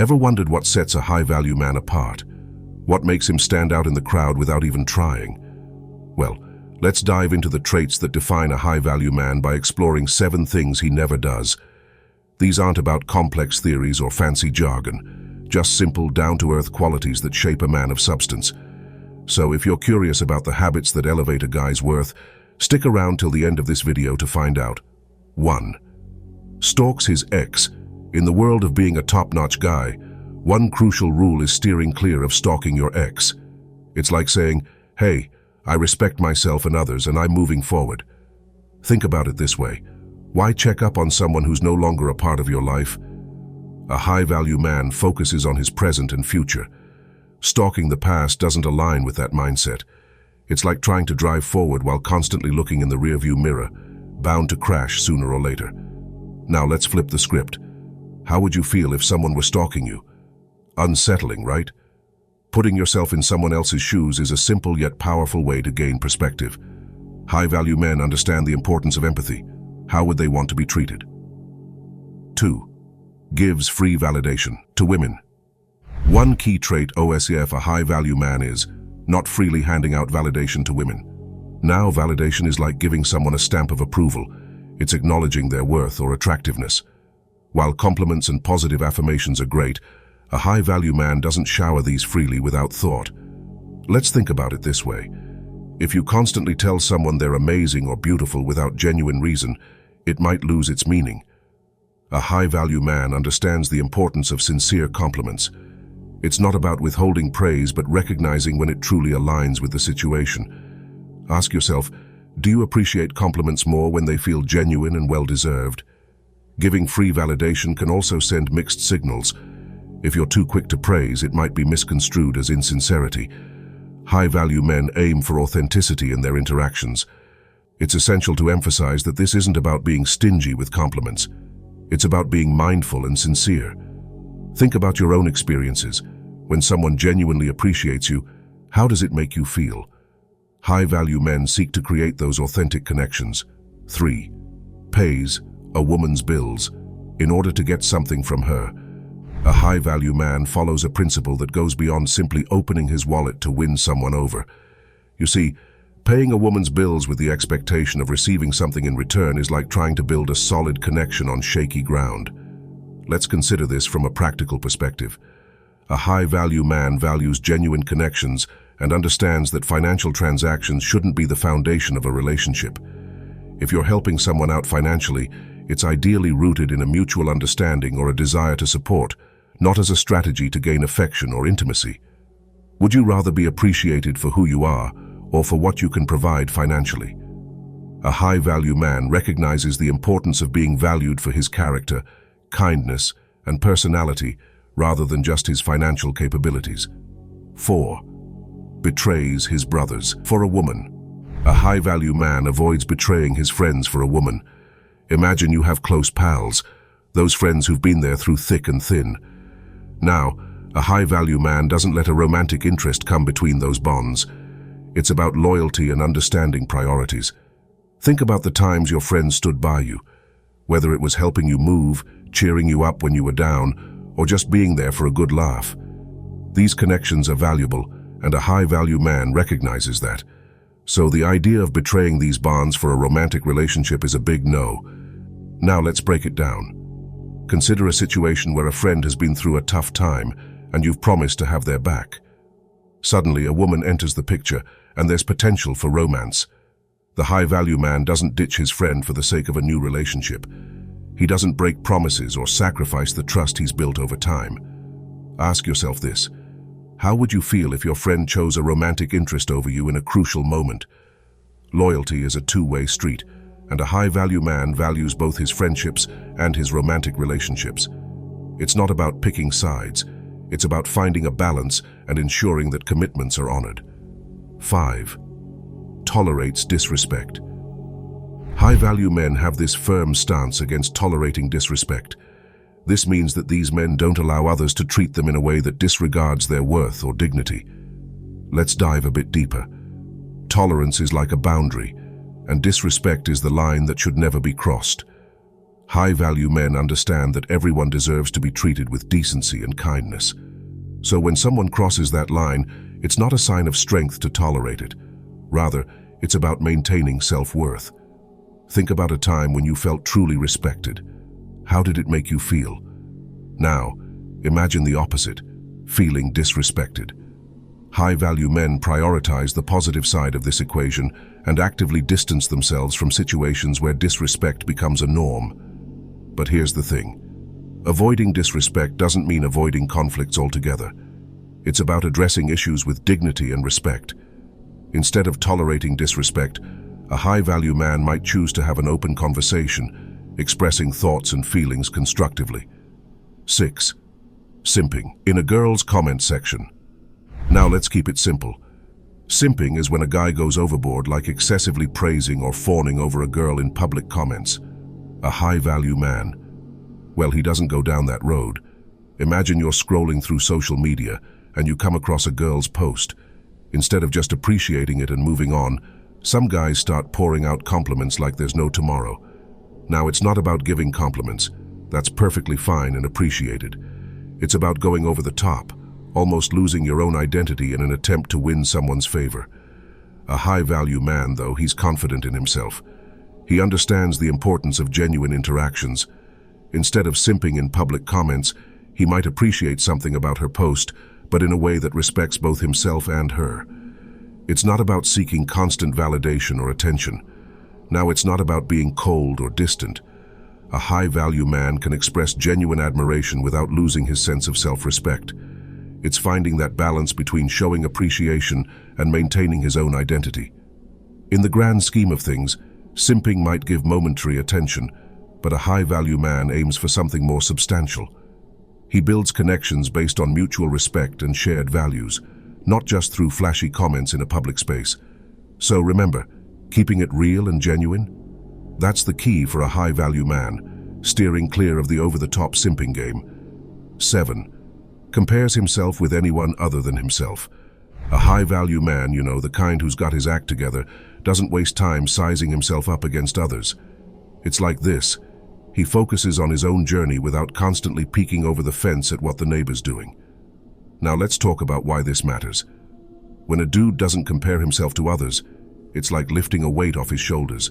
Ever wondered what sets a high-value man apart? What makes him stand out in the crowd without even trying? Well, let's dive into the traits that define a high-value man by exploring 7 things he never does. These aren't about complex theories or fancy jargon, just simple, down-to-earth qualities that shape a man of substance. So if you're curious about the habits that elevate a guy's worth, stick around till the end of this video to find out. 1. Stalks his ex. In the world of being a top-notch guy, one crucial rule is steering clear of stalking your ex. It's like saying, hey, I respect myself and others and I'm moving forward. Think about it this way. Why check up on someone who's no longer a part of your life? A high-value man focuses on his present and future. Stalking the past doesn't align with that mindset. It's like trying to drive forward while constantly looking in the rearview mirror, bound to crash sooner or later. Now let's flip the script. How would you feel if someone were stalking you? Unsettling, right? Putting yourself in someone else's shoes is a simple yet powerful way to gain perspective. High-value men understand the importance of empathy. How would they want to be treated? 2. Gives free validation to women. One key trait OSEF a high-value man is not freely handing out validation to women. Now validation is like giving someone a stamp of approval. It's acknowledging their worth or attractiveness. While compliments and positive affirmations are great, a high-value man doesn't shower these freely without thought. Let's think about it this way. If you constantly tell someone they're amazing or beautiful without genuine reason, it might lose its meaning. A high-value man understands the importance of sincere compliments. It's not about withholding praise but recognizing when it truly aligns with the situation. Ask yourself, do you appreciate compliments more when they feel genuine and well-deserved? Giving free validation can also send mixed signals. If you're too quick to praise, it might be misconstrued as insincerity. High-value men aim for authenticity in their interactions. It's essential to emphasize that this isn't about being stingy with compliments. It's about being mindful and sincere. Think about your own experiences. When someone genuinely appreciates you, how does it make you feel? High-value men seek to create those authentic connections. 3. Pays a woman's bills in order to get something from her. A high-value man follows a principle that goes beyond simply opening his wallet to win someone over. You see, paying a woman's bills with the expectation of receiving something in return is like trying to build a solid connection on shaky ground. Let's consider this from a practical perspective. A high-value man values genuine connections and understands that financial transactions shouldn't be the foundation of a relationship. If you're helping someone out financially, it's ideally rooted in a mutual understanding or a desire to support, not as a strategy to gain affection or intimacy. Would you rather be appreciated for who you are or for what you can provide financially? A high-value man recognizes the importance of being valued for his character, kindness, and personality rather than just his financial capabilities. 4. Betrays his brothers for a woman. A high-value man avoids betraying his friends for a woman. Imagine you have close pals, those friends who've been there through thick and thin. Now, a high-value man doesn't let a romantic interest come between those bonds. It's about loyalty and understanding priorities. Think about the times your friends stood by you, whether it was helping you move, cheering you up when you were down, or just being there for a good laugh. These connections are valuable, and a high-value man recognizes that. So the idea of betraying these bonds for a romantic relationship is a big no. Now let's break it down. Consider a situation where a friend has been through a tough time and you've promised to have their back. Suddenly, a woman enters the picture and there's potential for romance. The high-value man doesn't ditch his friend for the sake of a new relationship. He doesn't break promises or sacrifice the trust he's built over time. Ask yourself this. How would you feel if your friend chose a romantic interest over you in a crucial moment? Loyalty is a two-way street, and a high-value man values both his friendships and his romantic relationships. It's not about picking sides. It's about finding a balance and ensuring that commitments are honored. 5. Tolerates disrespect. High-value men have this firm stance against tolerating disrespect. This means that these men don't allow others to treat them in a way that disregards their worth or dignity. Let's dive a bit deeper. Tolerance is like a boundary, and disrespect is the line that should never be crossed. High-value men understand that everyone deserves to be treated with decency and kindness. So when someone crosses that line, it's not a sign of strength to tolerate it. Rather, it's about maintaining self-worth. Think about a time when you felt truly respected. How did it make you feel? Now, imagine the opposite, feeling disrespected. High-value men prioritize the positive side of this equation and actively distance themselves from situations where disrespect becomes a norm. But here's the thing. Avoiding disrespect doesn't mean avoiding conflicts altogether. It's about addressing issues with dignity and respect. Instead of tolerating disrespect, a high-value man might choose to have an open conversation, expressing thoughts and feelings constructively. 6. Simping in a girl's comment section. Now let's keep it simple. Simping is when a guy goes overboard, like excessively praising or fawning over a girl in public comments. A high-value man, well, he doesn't go down that road. Imagine you're scrolling through social media and you come across a girl's post. Instead of just appreciating it and moving on, some guys start pouring out compliments like there's no tomorrow. Now, it's not about giving compliments. That's perfectly fine and appreciated. It's about going over the top, almost losing your own identity in an attempt to win someone's favor. A high-value man, though, he's confident in himself. He understands the importance of genuine interactions. Instead of simping in public comments, he might appreciate something about her post, but in a way that respects both himself and her. It's not about seeking constant validation or attention. Now, it's not about being cold or distant. A high-value man can express genuine admiration without losing his sense of self-respect. It's finding that balance between showing appreciation and maintaining his own identity. In the grand scheme of things, simping might give momentary attention, but a high-value man aims for something more substantial. He builds connections based on mutual respect and shared values, not just through flashy comments in a public space. So remember, keeping it real and genuine? That's the key for a high-value man, steering clear of the over-the-top simping game. 7. Compares himself with anyone other than himself. A high-value man, the kind who's got his act together, doesn't waste time sizing himself up against others. It's like this. He focuses on his own journey without constantly peeking over the fence at what the neighbor's doing. Now let's talk about why this matters. When a dude doesn't compare himself to others, it's like lifting a weight off his shoulders.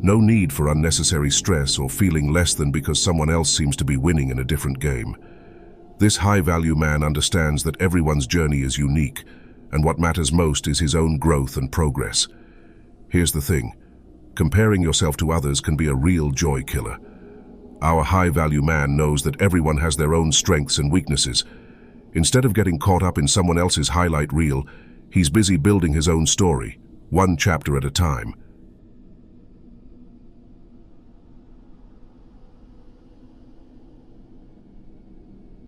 No need for unnecessary stress or feeling less than because someone else seems to be winning in a different game. This high-value man understands that everyone's journey is unique, and what matters most is his own growth and progress. Here's the thing. Comparing yourself to others can be a real joy killer. Our high-value man knows that everyone has their own strengths and weaknesses. Instead of getting caught up in someone else's highlight reel, he's busy building his own story, one chapter at a time.